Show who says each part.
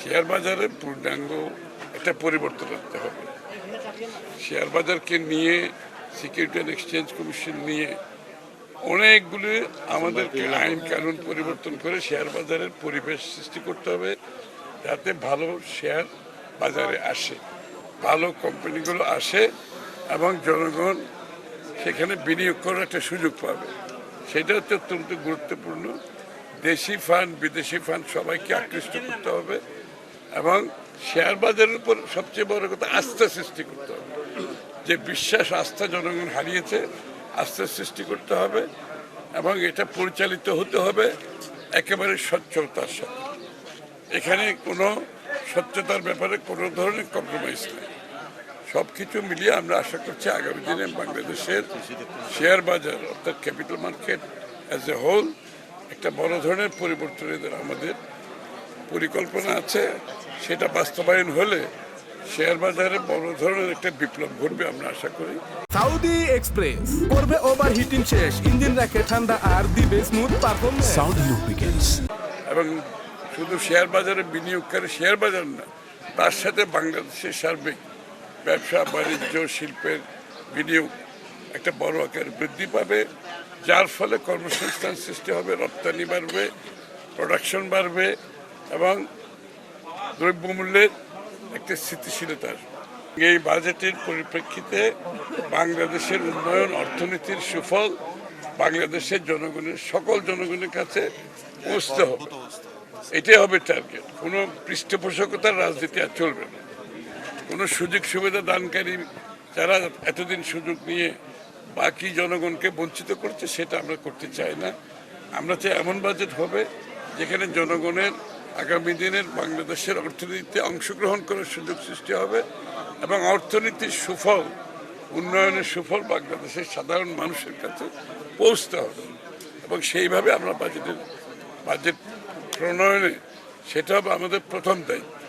Speaker 1: Share বাজারে পূর্ণাঙ্গ একটা পরিবর্তন আনতে হবে। শেয়ার বাজারকে নিয়ে সিকিউরিটি অ্যান্ড এক্সচেঞ্জ কমিশন নিয়ে অনেকগুলো আমাদেরকে আইন কানুন পরিবর্তন করে শেয়ার বাজারের পরিবেশ সৃষ্টি করতে হবে, যাতে ভালো শেয়ার বাজারে আসে, ভালো কোম্পানিগুলো আসে এবং জনগণ সেখানে বিনিয়োগ করার একটা সুযোগ পাবে। সেটা হচ্ছে অত্যন্ত গুরুত্বপূর্ণ। দেশি ফান্ড বিদেশি ফান্ড সবাইকে আকৃষ্ট করতে হবে এবং শেয়ার বাজারের উপর সবচেয়ে বড় কথা আস্থা সৃষ্টি করতে হবে। যে বিশ্বাস আস্থা জনগণ হারিয়েছে, আস্থা সৃষ্টি করতে হবে এবং এটা পরিচালিত হতে হবে একেবারে স্বচ্ছতার সাথে। এখানে কোনো স্বচ্ছতার ব্যাপারে কোনো ধরনের কম্প্রোমাইজ নেই। সব কিছু মিলিয়ে আমরা আশা করছি আগামী দিনে বাংলাদেশের শেয়ার বাজার অর্থাৎ capital market as a whole একটা বড় ধরনের পরিবর্তনের আমাদের পরিকল্পনা আছে। সেটা বাস্তবায়ন হলে শেয়ার বাজারে বড় ধরনের একটা বিপ্লব ঘটবে আমরা আশা করি।
Speaker 2: সাউদি এক্সপ্রেস করবে ওভারহিটিং শেষ, ইঞ্জিন রাখে ঠান্ডা আর দিবে স্মুথ পারফরম্যান্স।
Speaker 3: Southee lubricants.
Speaker 1: এবং শুধু শেয়ার বাজারে বিনিয়োগকারী শেয়ার বাজার না, তার সাথে বাংলাদেশের সার্বিক ব্যবসা বাণিজ্য শিল্পের বিনিয়োগ একটা বড় আকার বৃদ্ধি পাবে, যার ফলে কর্মসংস্থান সৃষ্টি হবে, রপ্তানি বাড়বে, প্রোডাকশন বাড়বে এবং দ্রব্যমূল্যের একটা স্থিতিশীলতা আসবে। এই বাজেটের পরিপ্রেক্ষিতে বাংলাদেশের উন্নয়ন অর্থনীতির সুফল বাংলাদেশের জনগণের সকল জনগণের কাছে পৌঁছতে হবে, এটাই হবে টার্গেট। কোনো পৃষ্ঠপোষকতার রাজনীতি আর চলবে না। কোনো সুযোগ সুবিধা দানকারী যারা এতদিন সুযোগ নিয়ে বাকি জনগণকে বঞ্চিত করছে, সেটা আমরা করতে চাই না। আমরা চাই এমন বাজেট হবে যেখানে জনগণের আগামী দিনের বাংলাদেশের অর্থনীতিতে অংশগ্রহণ করার সুযোগ সৃষ্টি হবে এবং অর্থনীতির সুফল, উন্নয়নের সুফল বাংলাদেশের সাধারণ মানুষের কাছে পৌঁছতে হবে এবং সেইভাবে আমরা বাজেট প্রণয়নে সেটা হবে আমাদের প্রথম দায়িত্ব।